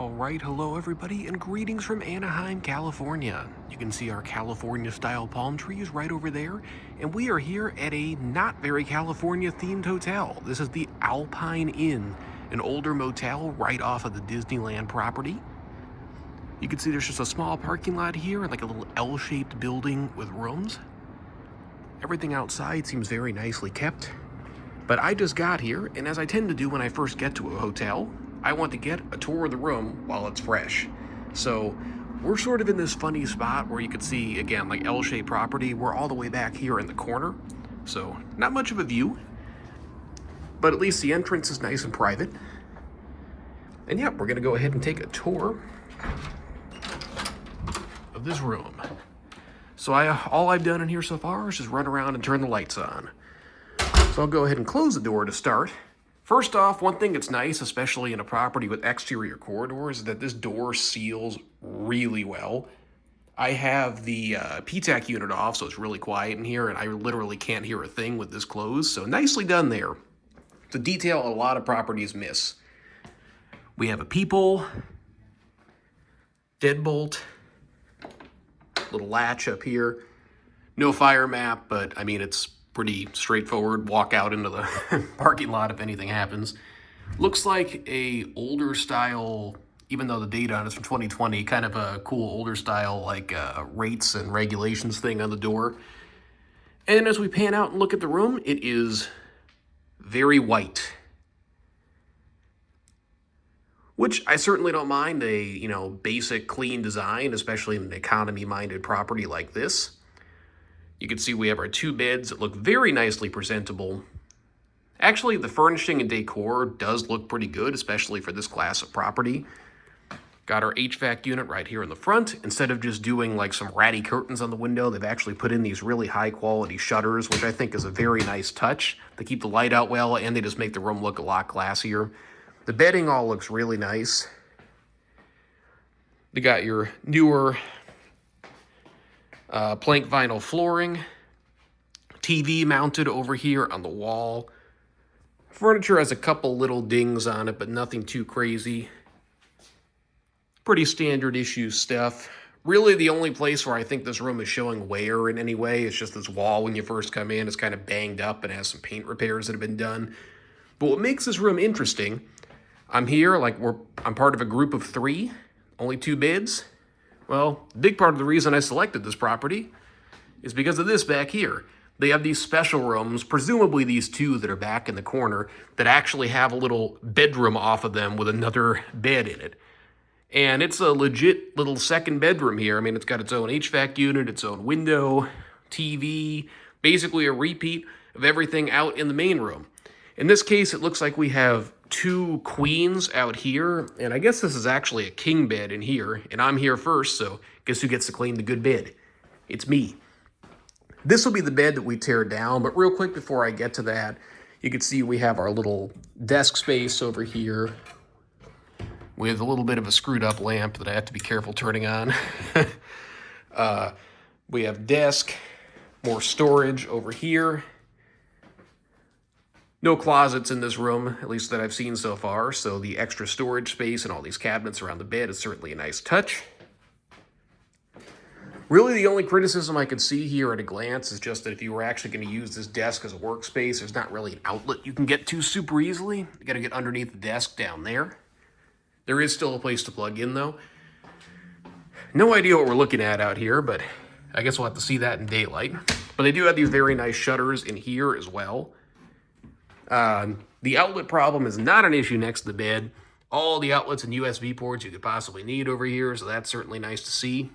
Alright, hello everybody, and greetings from Anaheim, California. You can see our California-style palm trees right over there, and we are here at a not very California-themed hotel. This is the Alpine Inn, an older motel right off of the Disneyland property. You can see there's just a small parking lot here, like a little L-shaped building with rooms. Everything outside seems very nicely kept. But I just got here, and as I tend to do when I first get to a hotel, I want to get a tour of the room while it's fresh. So we're sort of in this funny spot where you can see, again, like L-shaped property. We're all the way back here in the corner, so not much of a view, but at least the entrance is nice and private. And yeah, we're gonna go ahead and take a tour of this room. So all I've done in here so far is just run around and turn the lights on. So I'll go ahead and close the door to start. First off, one thing that's nice, especially in a property with exterior corridors, is that this door seals really well. I have the PTAC unit off, so it's really quiet in here, and I literally can't hear a thing with this closed, so nicely done there. It's a detail a lot of properties miss. We have a peephole, deadbolt, little latch up here. No fire map, but I mean, it's pretty straightforward. Walk out into the parking lot if anything happens. Looks like a older style, even though the date on it's from 2020, kind of a cool older style like rates and regulations thing on the door. And as we pan out and look at the room, it is very white, which I certainly don't mind. A basic clean design, especially in an economy-minded property like this. You can see we have our two beds that look very nicely presentable. Actually, the furnishing and decor does look pretty good, especially for this class of property. Got our HVAC unit right here in the front. Instead of just doing like some ratty curtains on the window, they've actually put in these really high quality shutters, which I think is a very nice touch. They keep the light out well, and they just make the room look a lot classier. The bedding all looks really nice. They got your newer plank vinyl flooring, TV mounted over here on the wall. Furniture has a couple little dings on it, but nothing too crazy. Pretty standard issue stuff. Really, the only place where I think this room is showing wear in any way is just this wall when you first come in. It's kind of banged up and has some paint repairs that have been done. But what makes this room interesting, I'm here, I'm part of a group of 3, only 2 beds. Well, a big part of the reason I selected this property is because of this back here. They have these special rooms, presumably these 2 that are back in the corner, that actually have a little bedroom off of them with another bed in it. And it's a legit little second bedroom here. I mean, it's got its own HVAC unit, its own window, TV, basically a repeat of everything out in the main room. In this case, it looks like we have 2 queens out here, and I guess this is actually a king bed in here, and I'm here first, so guess who gets to claim the good bed? It's me. This will be the bed that we tear down, but real quick before I get to that, you can see we have our little desk space over here with a little bit of a screwed up lamp that I have to be careful turning on. We have desk, more storage over here. No closets in this room, at least that I've seen so far, so the extra storage space and all these cabinets around the bed is certainly a nice touch. Really, the only criticism I could see here at a glance is just that if you were actually going to use this desk as a workspace, there's not really an outlet you can get to super easily. You got to get underneath the desk down there. There is still a place to plug in, though. No idea what we're looking at out here, but I guess we'll have to see that in daylight. But they do have these very nice shutters in here as well. The outlet problem is not an issue next to the bed. All the outlets and USB ports you could possibly need over here, so that's certainly nice to see.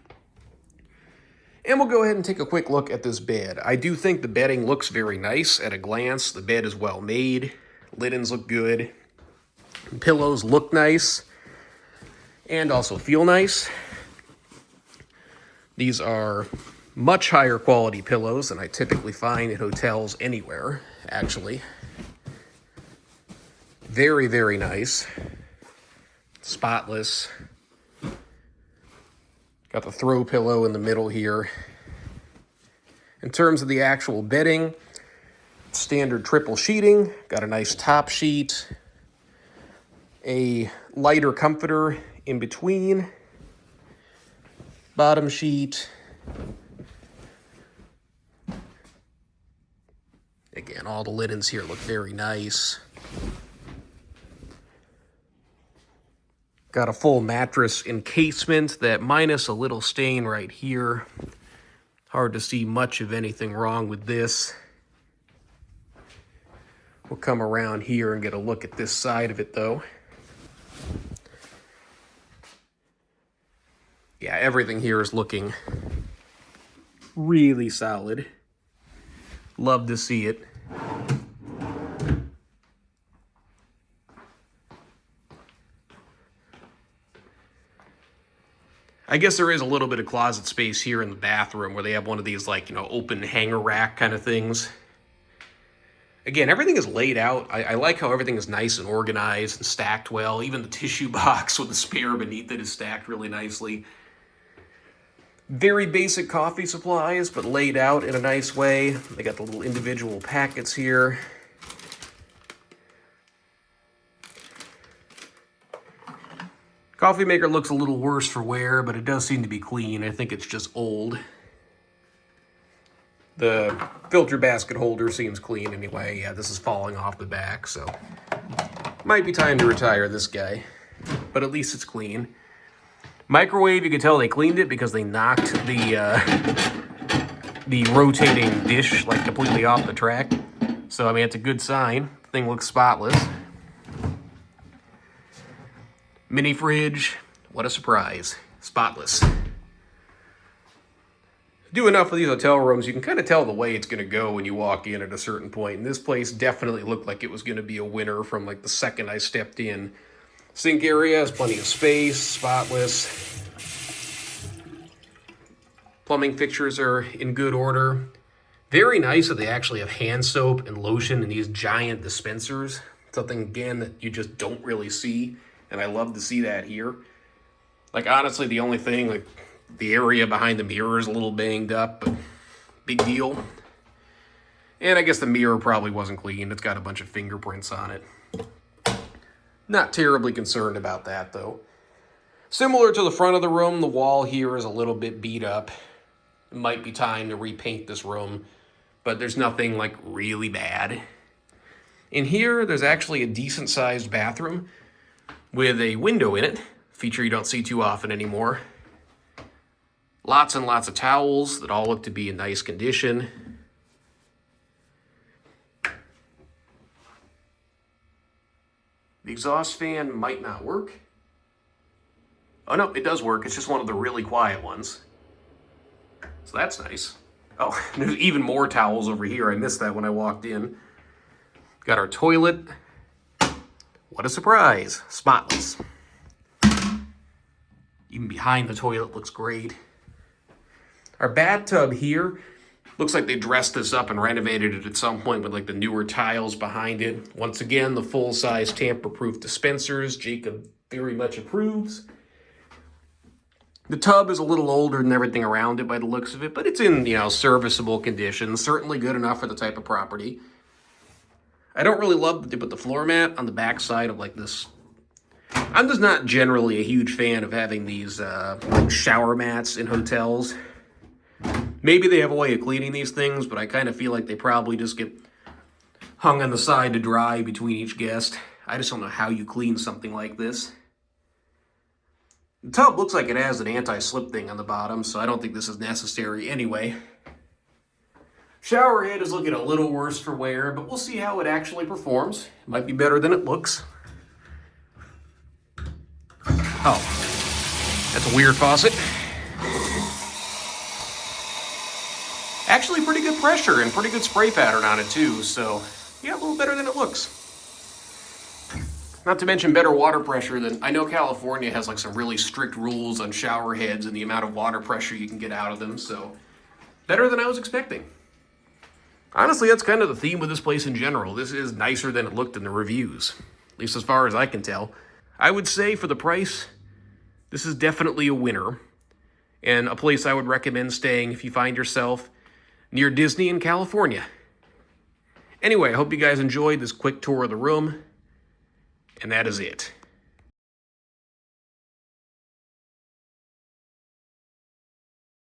And we'll go ahead and take a quick look at this bed. I do think the bedding looks very nice at a glance. The bed is well made. Linens look good. Pillows look nice and also feel nice. These are much higher quality pillows than I typically find in hotels anywhere, actually. Very, very nice. Spotless. Got the throw pillow in the middle here. In terms of the actual bedding, standard triple sheeting. Got a nice top sheet. A lighter comforter in between. Bottom sheet. Again, all the linens here look very nice. Got a full mattress encasement that minus a little stain right here. Hard to see much of anything wrong with this. We'll come around here and get a look at this side of it though. Yeah, everything here is looking really solid. Love to see it. I guess there is a little bit of closet space here in the bathroom where they have one of these, like, open hanger rack kind of things. Again, everything is laid out. I like how everything is nice and organized and stacked well. Even the tissue box with the spare beneath it is stacked really nicely. Very basic coffee supplies, but laid out in a nice way. They got the little individual packets here. Coffee maker looks a little worse for wear, but it does seem to be clean. I think it's just old. The filter basket holder seems clean anyway. Yeah, this is falling off the back, so might be time to retire this guy, but at least it's clean. Microwave, you can tell they cleaned it because they knocked the rotating dish like completely off the track. So, I mean, it's a good sign. Thing looks spotless. Mini fridge, what a surprise. Spotless. Do enough of these hotel rooms, you can kind of tell the way it's going to go when you walk in at a certain point. And this place definitely looked like it was going to be a winner from like the second I stepped in. Sink area has plenty of space, spotless. Plumbing fixtures are in good order. Very nice that they actually have hand soap and lotion in these giant dispensers. Something, again, that you just don't really see. And I love to see that here. Like, honestly, the only thing, like, the area behind the mirror is a little banged up, but big deal. And I guess the mirror probably wasn't clean. It's got a bunch of fingerprints on it. Not terribly concerned about that, though. Similar to the front of the room, the wall here is a little bit beat up. It might be time to repaint this room, but there's nothing, like, really bad. In here, there's actually a decent-sized bathroom with a window in it, feature you don't see too often anymore. Lots and lots of towels that all look to be in nice condition. The exhaust fan might not work. Oh no, it does work. It's just one of the really quiet ones. So that's nice. Oh, there's even more towels over here. I missed that when I walked in. Got our toilet. What a surprise. Spotless. Even behind the toilet looks great. Our bathtub here looks like they dressed this up and renovated it at some point with like the newer tiles behind it. Once again, the full-size tamper-proof dispensers. Jacob very much approves. The tub is a little older than everything around it by the looks of it, but it's in, serviceable condition. Certainly good enough for the type of property. I don't really love that they put the floor mat on the back side of like this. I'm just not generally a huge fan of having these like shower mats in hotels. Maybe they have a way of cleaning these things, but I kind of feel like they probably just get hung on the side to dry between each guest. I just don't know how you clean something like this. The tub looks like it has an anti-slip thing on the bottom, so I don't think this is necessary anyway. Shower head is looking a little worse for wear, but we'll see how it actually performs. It might be better than it looks. Oh, that's a weird faucet. Actually pretty good pressure and pretty good spray pattern on it too, so yeah, a little better than it looks. Not to mention better water pressure than, I know California has like some really strict rules on shower heads and the amount of water pressure you can get out of them, so better than I was expecting. Honestly, that's kind of the theme with this place in general. This is nicer than it looked in the reviews, at least as far as I can tell. I would say for the price, this is definitely a winner, and a place I would recommend staying if you find yourself near Disney in California. Anyway, I hope you guys enjoyed this quick tour of the room, and that is it.